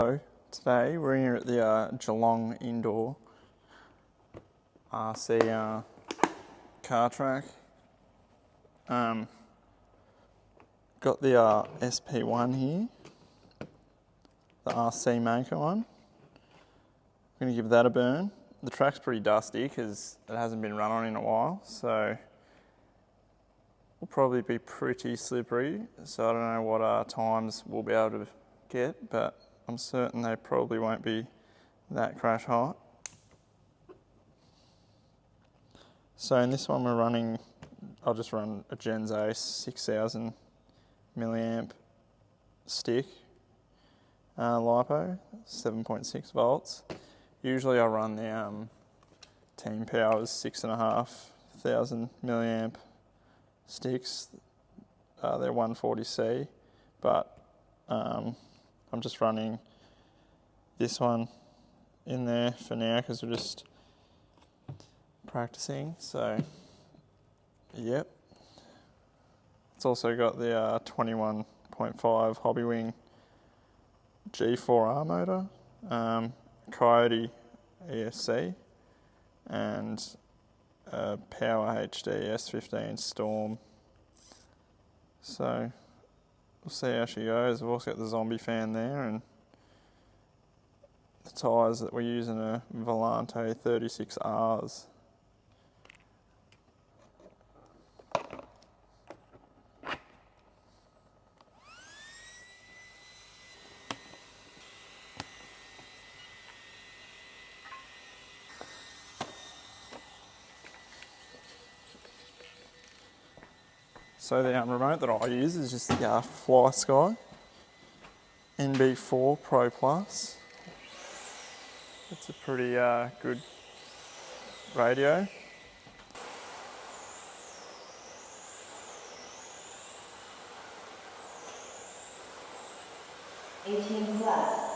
So today we're here at the Geelong Indoor RC car track. Got the SP1 here, the Rcmaker one. I'm going to give that a burn. The track's pretty dusty because it hasn't been run on in a while, so will probably be pretty slippery. So I don't know what times we'll be able to get, but I'm certain they probably won't be that crash hot. So in this one we're running, I'll just run a Gens Ace 6000 milliamp stick LiPo, 7.6 volts. Usually I run the Team Powers 6500 milliamp sticks. They're 140C, but I'm just running this one in there for now because we're just practicing. So, yep. It's also got the 21.5 Hobby Wing G4R motor, Coyote ESC, and Power HD S15 Storm. So we'll see how she goes. We've also got the zombie fan there, and the tyres that we're using are Volante 36Rs. So the remote that I use is just the FlySky NB4 Pro Plus. It's a pretty good radio. +18.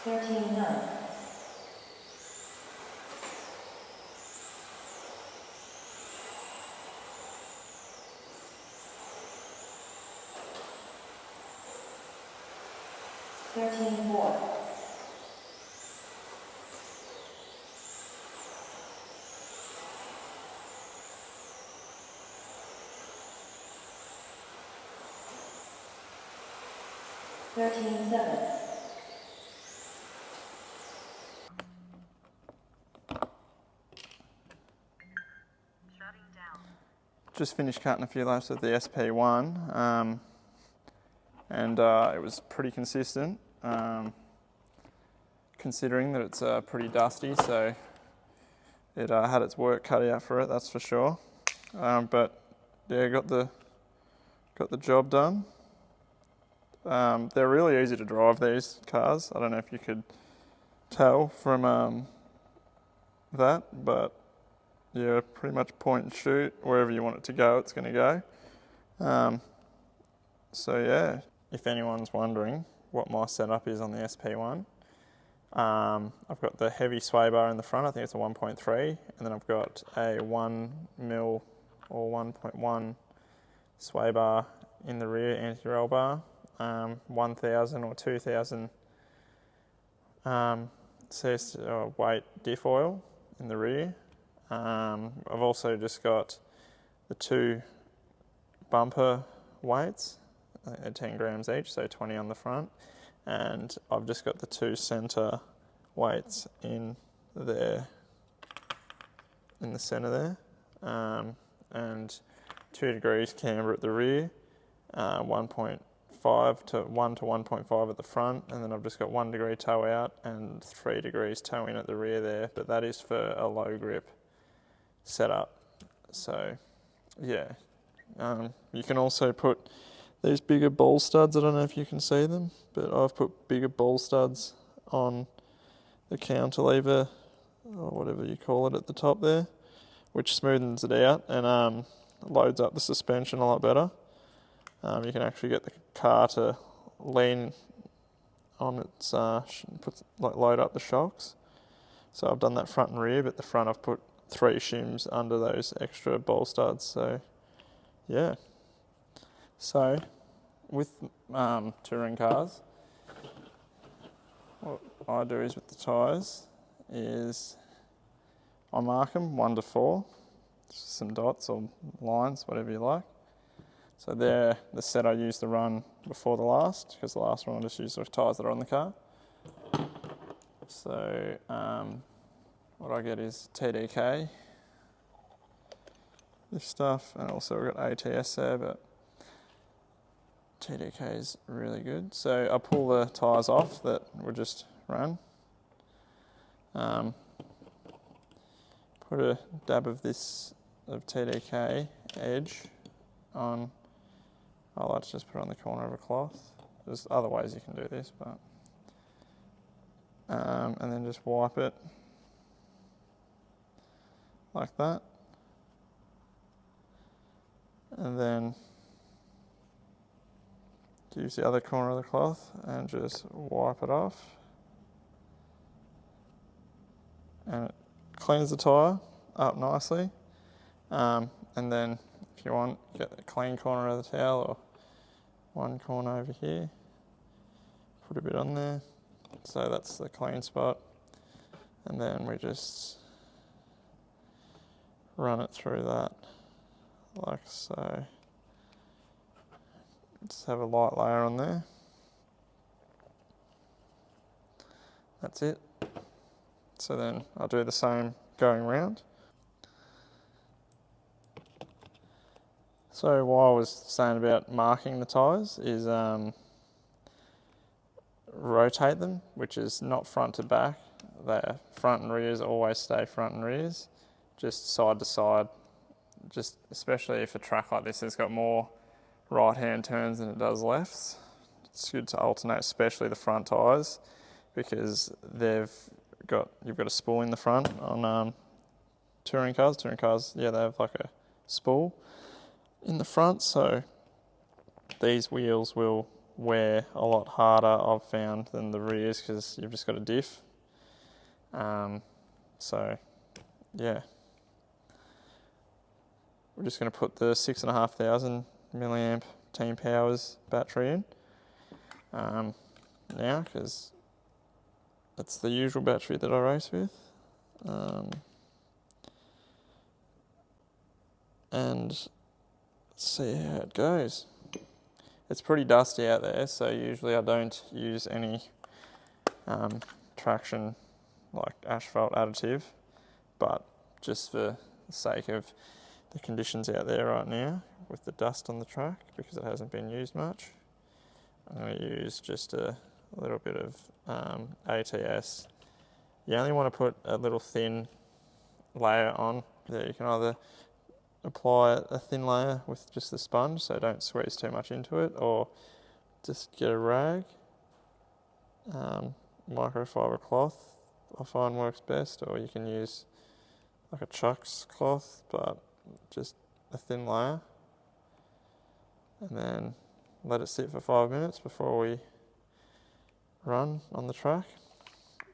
13 knots. 13.4. 13.7. Just finished cutting a few laps of the SP1, and it was pretty consistent, considering that it's pretty dusty, so it had its work cut out for it, that's for sure. But yeah, got the job done. They're really easy to drive, these cars. I don't know if you could tell from that, but yeah, pretty much point and shoot. Wherever you want it to go, it's going to go. So yeah, if anyone's wondering what my setup is on the SP1, I've got the heavy sway bar in the front. I think it's a 1.3, and then I've got a 1mm or 1.1 sway bar in the rear, anti-roll bar, 1000 or 2000 weight diff oil in the rear. I've also just got the two bumper weights, I think they're 10 grams each, so 20 on the front, and I've just got the two centre weights in there, in the centre there, and 2 degrees camber at the rear, 1.5 to 1 to 1.5 at the front, and then I've just got 1 degree toe out and 3 degrees toe in at the rear there, but that is for a low grip setup. So yeah, you can also put these bigger ball studs, I don't know if you can see them, but I've put bigger ball studs on the cantilever, or whatever you call it, at the top there, which smoothens it out and loads up the suspension a lot better. You can actually get the car to lean on its, load up the shocks, So I've done that front and rear, but the front I've put 3 shims under those extra ball studs. So yeah. So with touring cars, what I do is with the tyres is I mark them 1 to 4, just some dots or lines, whatever you like. So they're the set I use to run before the last, because the last one I just use the tyres that are on the car. So what I get is TDK, this stuff, and also we've got ATS there, but TDK is really good. So I pull the tyres off that we just ran. Put a dab of this, of TDK edge on. I like to just put it on the corner of a cloth. There's other ways you can do this, but and then just wipe it like that, and then use the other corner of the cloth and just wipe it off, and it cleans the tyre up nicely. And then if you want, get the clean corner of the towel or one corner over here, put a bit on there. So that's the clean spot. And then we just run it through that like so. Just have a light layer on there. That's it. So then I'll do the same going round. So what I was saying about marking the tyres is rotate them, which is not front to back. Their front and rears always stay front and rears, just side to side. Just especially if a track like this has got more right-hand turns than it does lefts. It's good to alternate, especially the front tyres, because you've got a spool in the front on touring cars. Touring cars, yeah, they have like a spool in the front, so these wheels will wear a lot harder, I've found, than the rears, because you've just got a diff. So yeah, we're just going to put the 6,500 milliamp Team Powers battery in now, because that's the usual battery that I race with. And let's see how it goes. It's pretty dusty out there, so usually I don't use any traction like asphalt additive, but just for the sake of the conditions out there right now with the dust on the track, because it hasn't been used much, I'm going to use just a little bit of ATS. You only want to put a little thin layer on there. You can either apply a thin layer with just the sponge, so don't squeeze too much into it, or just get a rag. Microfiber cloth I find works best, or you can use like a Chuck's cloth, but just a thin layer, and then let it sit for 5 minutes before we run on the track.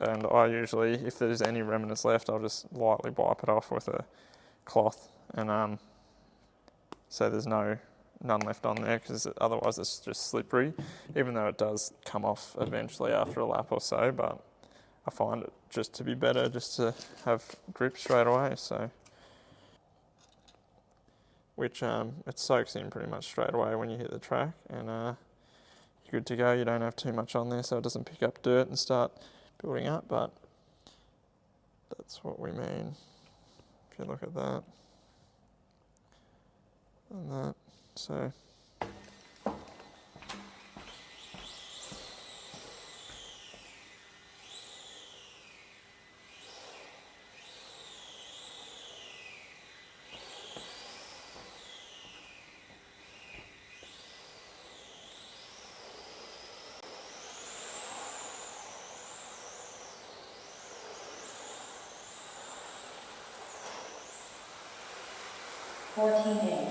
And I usually, if there's any remnants left, I'll just lightly wipe it off with a cloth, and so there's none left on there, because otherwise it's just slippery, even though it does come off eventually after a lap or so. But I find it just to be better just to have grip straight away, so which it soaks in pretty much straight away when you hit the track, and you're good to go. You don't have too much on there, so it doesn't pick up dirt and start building up, but that's what we mean if you look at that and that. So $14.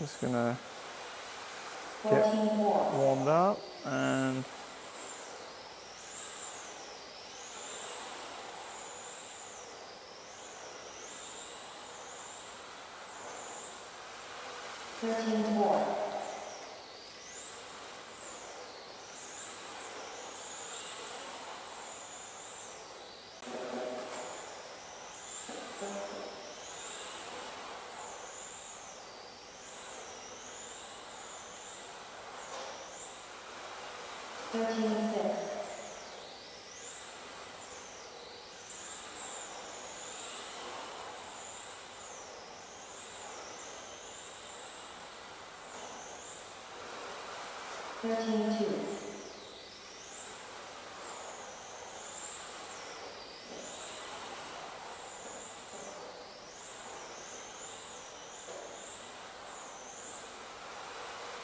Just gonna 14 4. warmed up and 13 4. 13 6. 13 2.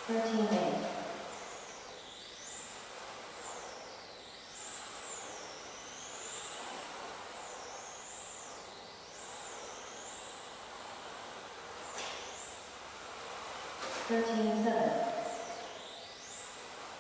13 8. 13 7.